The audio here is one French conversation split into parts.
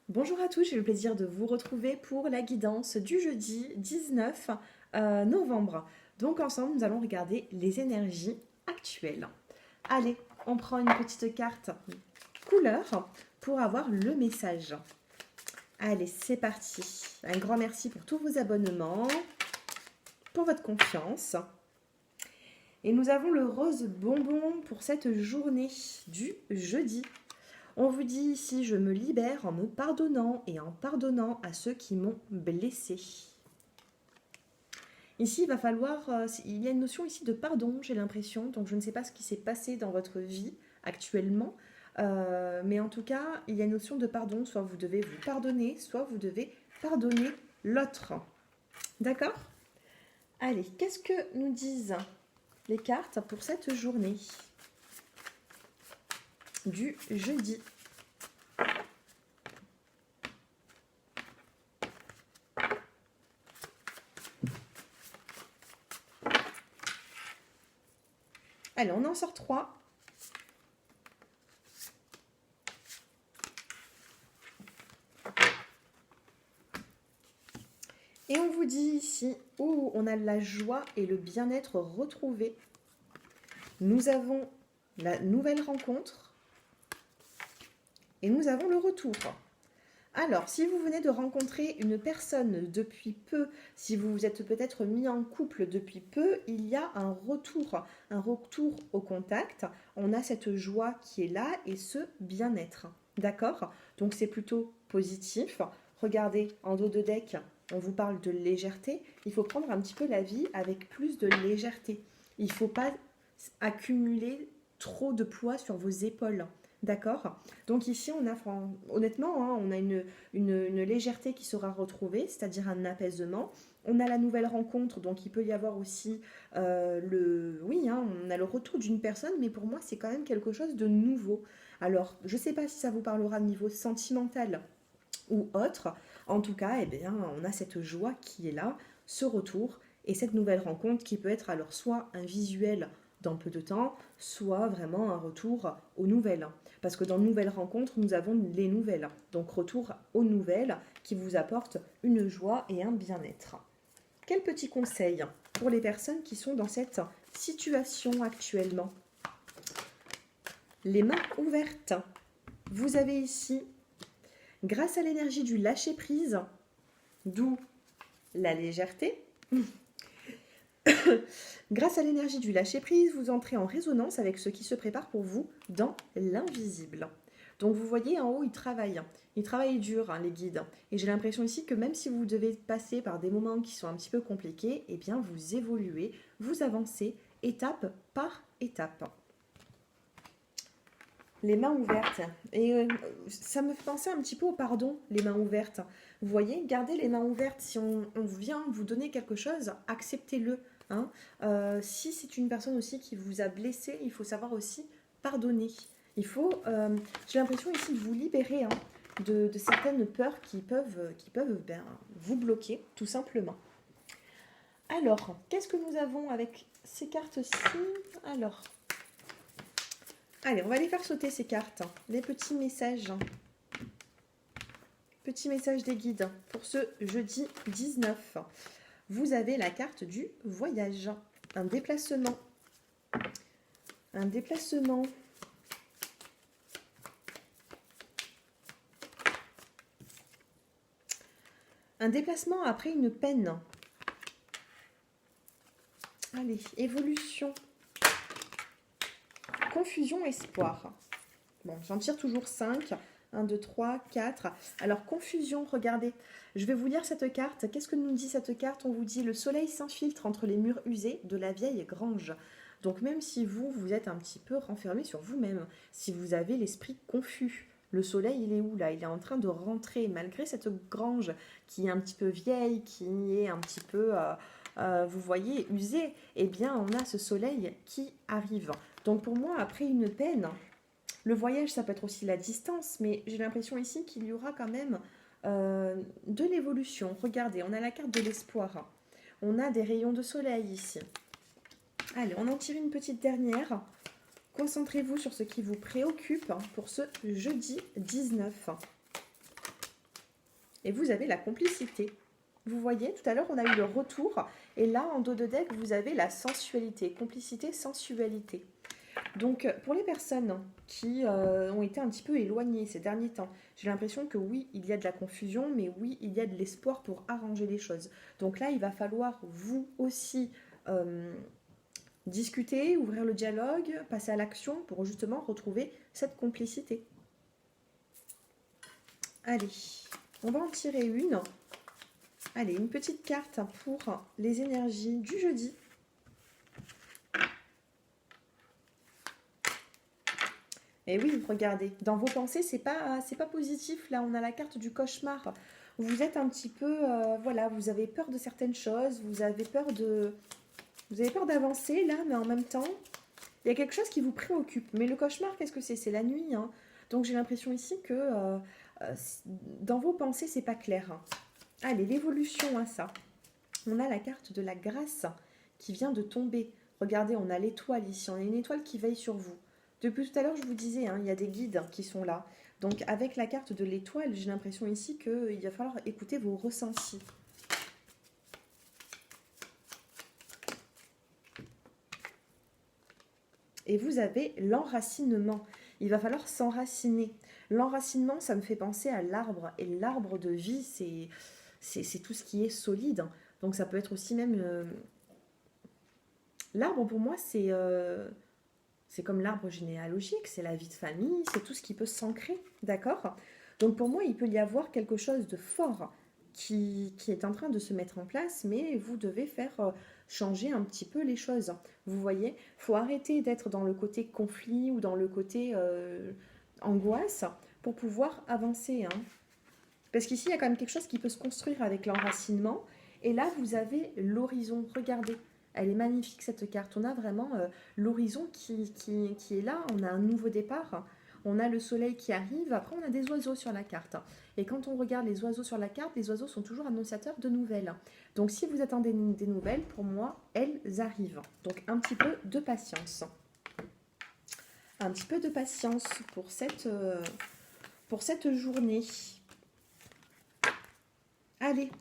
Bonjour à tous, j'ai le plaisir de vous retrouver pour la guidance du jeudi 19 novembre. Donc ensemble, nous allons regarder les énergies actuelles. Allez, on prend une petite carte couleur pour avoir le message. Allez, c'est parti. Un grand merci pour tous vos abonnements, pour votre confiance. Et nous avons le rose bonbon pour cette journée du jeudi. On vous dit ici, je me libère en me pardonnant et en pardonnant à ceux qui m'ont blessé. Ici, il va falloir, il y a une notion ici de pardon, j'ai l'impression, donc je ne sais pas ce qui s'est passé dans votre vie actuellement, mais en tout cas, il y a une notion de pardon, soit vous devez vous pardonner, soit vous devez pardonner l'autre. D'accord? Allez, qu'est-ce que nous disent les cartes pour cette journée du jeudi? Allez, on en sort 3. Et on vous dit ici, où on a la joie et le bien-être retrouvés. Nous avons la nouvelle rencontre et nous avons le retour. Alors, si vous venez de rencontrer une personne depuis peu, si vous vous êtes peut-être mis en couple depuis peu, il y a un retour au contact. On a cette joie qui est là et ce bien-être. D'accord? Donc c'est plutôt positif. Regardez, en dos de deck, on vous parle de légèreté. Il faut prendre un petit peu la vie avec plus de légèreté. Il ne faut pas accumuler trop de poids sur vos épaules. D'accord? Donc ici, on a honnêtement, hein, on a une légèreté qui sera retrouvée, c'est-à-dire un apaisement. On a la nouvelle rencontre, donc il peut y avoir aussi oui, hein, on a le retour d'une personne, mais pour moi, c'est quand même quelque chose de nouveau. Alors, je ne sais pas si ça vous parlera de niveau sentimental ou autre. En tout cas, eh bien, on a cette joie qui est là, ce retour et cette nouvelle rencontre qui peut être alors soit un visuel dans peu de temps, soit vraiment un retour aux nouvelles. Parce que dans nouvelles rencontres, nous avons les nouvelles. Donc retour aux nouvelles qui vous apportent une joie et un bien-être. Quel petit conseil pour les personnes qui sont dans cette situation actuellement? Les mains ouvertes. Vous avez ici, grâce à l'énergie du lâcher-prise, d'où la légèreté, grâce à l'énergie du lâcher-prise, vous entrez en résonance avec ce qui se prépare pour vous dans l'invisible. Donc vous voyez en haut, ils travaillent. Ils travaillent dur, hein, les guides. Et j'ai l'impression ici que même si vous devez passer par des moments qui sont un petit peu compliqués, eh bien vous évoluez, vous avancez étape par étape. Les mains ouvertes. Et ça me fait penser un petit peu au pardon, les mains ouvertes. Vous voyez, gardez les mains ouvertes. Si on vient vous donner quelque chose, acceptez-le. Hein. Si c'est une personne aussi qui vous a blessé, il faut savoir aussi pardonner. Il faut, j'ai l'impression ici de vous libérer, hein, de certaines peurs qui peuvent vous bloquer, tout simplement. Alors, qu'est-ce que nous avons avec ces cartes-ci? Alors, allez, on va les faire sauter ces cartes. Les petits messages. Petit message des guides pour ce jeudi 19. Vous avez la carte du voyage. Un déplacement. Un déplacement. Un déplacement après une peine. Allez, évolution. Confusion, espoir. Bon, j'en tire toujours 5. 1, 2, 3, 4. Alors, confusion, regardez. Je vais vous lire cette carte. Qu'est-ce que nous dit cette carte? On vous dit: le soleil s'infiltre entre les murs usés de la vieille grange. Donc, même si vous êtes un petit peu renfermé sur vous-même, si vous avez l'esprit confus, le soleil, il est où là? Il est en train de rentrer, malgré cette grange qui est un petit peu vieille, qui est un petit peu, vous voyez, usée. Eh bien, on a ce soleil qui arrive. Donc, pour moi, après une peine, le voyage, ça peut être aussi la distance, mais j'ai l'impression ici qu'il y aura quand même de l'évolution. Regardez, on a la carte de l'espoir. On a des rayons de soleil ici. Allez, on en tire une petite dernière. Concentrez-vous sur ce qui vous préoccupe pour ce jeudi 19. Et vous avez la complicité. Vous voyez, tout à l'heure, on a eu le retour. Et là, en dos de deck, vous avez la sensualité. Complicité, sensualité. Donc, pour les personnes qui ont été un petit peu éloignées ces derniers temps, j'ai l'impression que oui, il y a de la confusion, mais oui, il y a de l'espoir pour arranger les choses. Donc là, il va falloir vous aussi euh, discuter, ouvrir le dialogue, passer à l'action pour justement retrouver cette complicité. Allez, on va en tirer une. Allez, une petite carte pour les énergies du jeudi. Et oui, regardez, dans vos pensées, c'est pas positif. Là, on a la carte du cauchemar. Vous êtes un petit peu, voilà, vous avez peur de certaines choses, vous avez peur d'avancer là, mais en même temps, il y a quelque chose qui vous préoccupe. Mais le cauchemar, qu'est-ce que c'est? C'est la nuit, hein. Donc j'ai l'impression ici que dans vos pensées, c'est pas clair, hein. Allez, l'évolution à ça. On a la carte de la grâce qui vient de tomber. Regardez, on a l'étoile ici. On a une étoile qui veille sur vous. Depuis tout à l'heure, je vous disais, hein, il y a des guides qui sont là. Donc avec la carte de l'étoile, j'ai l'impression ici qu'il va falloir écouter vos ressentis. Et vous avez l'enracinement. Il va falloir s'enraciner. L'enracinement, ça me fait penser à l'arbre. Et l'arbre de vie, c'est tout ce qui est solide. Donc ça peut être aussi même... L'arbre, pour moi, c'est comme l'arbre généalogique, c'est la vie de famille, c'est tout ce qui peut s'ancrer, d'accord? Donc pour moi, il peut y avoir quelque chose de fort qui est en train de se mettre en place, mais vous devez faire changer un petit peu les choses. Vous voyez, il faut arrêter d'être dans le côté conflit ou dans le côté angoisse pour pouvoir avancer, hein. Parce qu'ici, il y a quand même quelque chose qui peut se construire avec l'enracinement. Et là, vous avez l'horizon. Regardez, elle est magnifique cette carte. On a vraiment l'horizon qui est là. On a un nouveau départ. On a le soleil qui arrive. Après, on a des oiseaux sur la carte. Et quand on regarde les oiseaux sur la carte, les oiseaux sont toujours annonciateurs de nouvelles. Donc, si vous attendez des nouvelles, pour moi, elles arrivent. Donc, un petit peu de patience. Un petit peu de patience pour cette journée. Allez,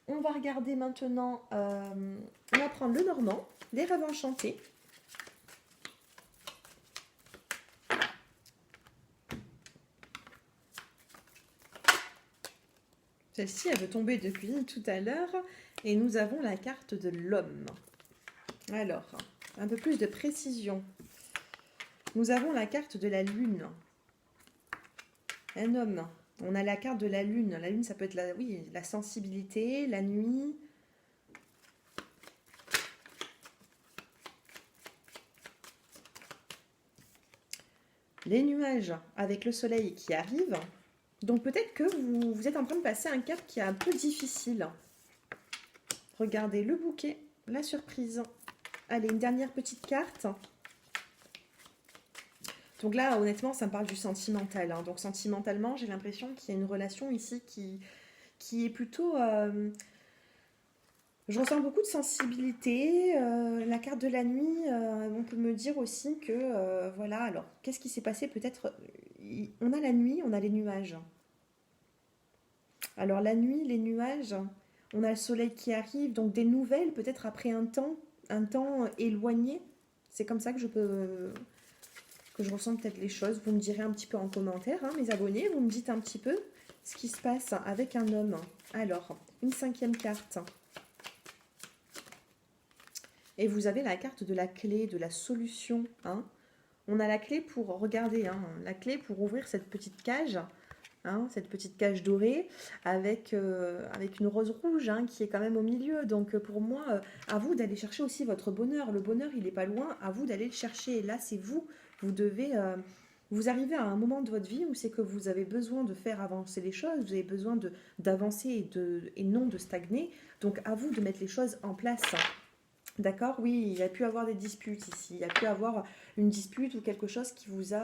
on va regarder maintenant, on va prendre le normand, les rêves enchantés. Celle-ci, elle veut tomber depuis tout à l'heure. Et nous avons la carte de l'homme. Alors, un peu plus de précision. Nous avons la carte de la lune. Un homme. On a la carte de la lune. La lune, ça peut être la sensibilité, la nuit. Les nuages avec le soleil qui arrive. Donc peut-être que vous êtes en train de passer un cap qui est un peu difficile. Regardez le bouquet, la surprise. Allez, une dernière petite carte. Donc là, honnêtement, ça me parle du sentimental, hein. Donc sentimentalement, j'ai l'impression qu'il y a une relation ici qui est plutôt... je ressens beaucoup de sensibilité. La carte de la nuit, on peut me dire aussi que... voilà, alors, qu'est-ce qui s'est passé? Peut-être... on a la nuit, on a les nuages. Alors la nuit, les nuages, on a le soleil qui arrive, donc des nouvelles peut-être après un temps éloigné. C'est comme ça que je ressens peut-être les choses. Vous me direz un petit peu en commentaire, hein, mes abonnés, vous me dites un petit peu ce qui se passe avec un homme. Alors, une 5e carte. Et vous avez la carte de la clé, de la solution, hein. On a la clé pour, regardez, hein, la clé pour ouvrir cette petite cage, hein, cette petite cage dorée avec une rose rouge, hein, qui est quand même au milieu. Donc pour moi, à vous d'aller chercher aussi votre bonheur. Le bonheur, il n'est pas loin, à vous d'aller le chercher. Et là, c'est vous. Vous devez... vous arrivez à un moment de votre vie où c'est que vous avez besoin de faire avancer les choses, vous avez besoin d'avancer et non de stagner. Donc à vous de mettre les choses en place. D'accord? Oui, il y a pu avoir des disputes ici. Il y a pu avoir une dispute ou quelque chose qui vous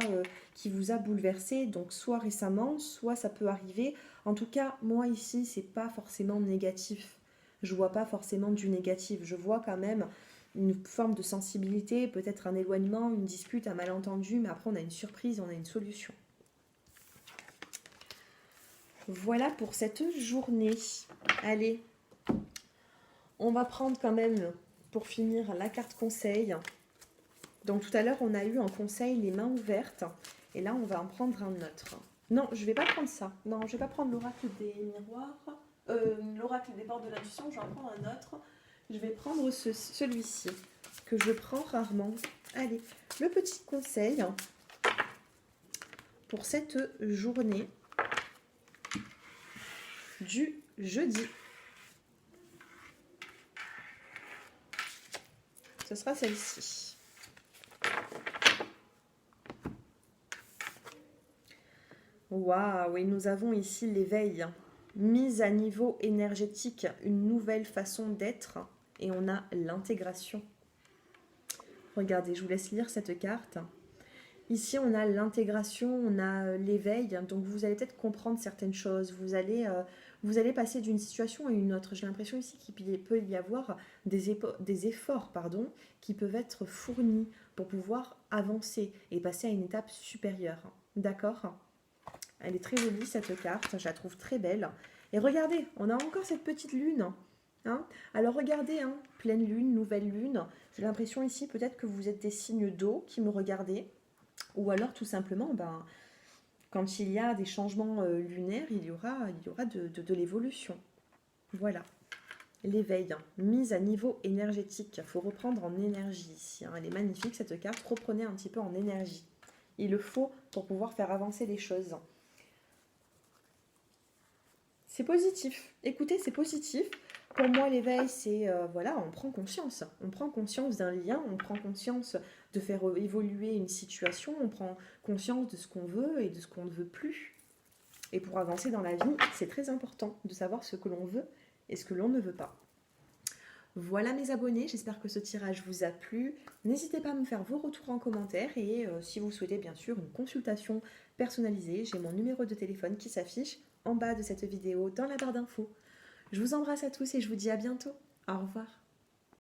a bouleversé. Donc, soit récemment, soit ça peut arriver. En tout cas, moi ici, c'est pas forcément négatif. Je vois pas forcément du négatif. Je vois quand même une forme de sensibilité, peut-être un éloignement, une dispute, un malentendu. Mais après, on a une surprise, on a une solution. Voilà pour cette journée. Allez, on va prendre quand même, pour finir, la carte conseil. Donc tout à l'heure, on a eu en conseil les mains ouvertes. Et là, on va en prendre un autre. Non, je vais pas prendre ça. Non, je vais pas prendre l'oracle des miroirs. L'oracle des portes de l'intuition, je vais en prendre un autre. Je vais prendre celui-ci, que je prends rarement. Allez, le petit conseil pour cette journée du jeudi. Ce sera celle-ci. Waouh, et nous avons ici l'éveil. Mise à niveau énergétique, une nouvelle façon d'être. Et on a l'intégration. Regardez, je vous laisse lire cette carte. Ici, on a l'intégration, on a l'éveil. Donc, vous allez peut-être comprendre certaines choses. Vous allez passer d'une situation à une autre. J'ai l'impression ici qu'il peut y avoir des efforts qui peuvent être fournis pour pouvoir avancer et passer à une étape supérieure. D'accord ? Elle est très jolie, cette carte. Je la trouve très belle. Et regardez, on a encore cette petite lune. Hein, alors regardez, hein, pleine lune, nouvelle lune. J'ai l'impression ici peut-être que vous êtes des signes d'eau qui me regardez. Ou alors tout simplement, quand il y a des changements lunaires, il y aura de l'évolution. Voilà. L'éveil, hein, mise à niveau énergétique. Il faut reprendre en énergie ici. Hein. Elle est magnifique cette carte. Reprenez un petit peu en énergie. Il le faut pour pouvoir faire avancer les choses. C'est positif. Écoutez, c'est positif. Pour moi, l'éveil, c'est, on prend conscience. On prend conscience d'un lien, on prend conscience de faire évoluer une situation, on prend conscience de ce qu'on veut et de ce qu'on ne veut plus. Et pour avancer dans la vie, c'est très important de savoir ce que l'on veut et ce que l'on ne veut pas. Voilà mes abonnés, j'espère que ce tirage vous a plu. N'hésitez pas à me faire vos retours en commentaire et si vous souhaitez bien sûr une consultation personnalisée, j'ai mon numéro de téléphone qui s'affiche en bas de cette vidéo dans la barre d'infos. Je vous embrasse à tous et je vous dis à bientôt. Au revoir.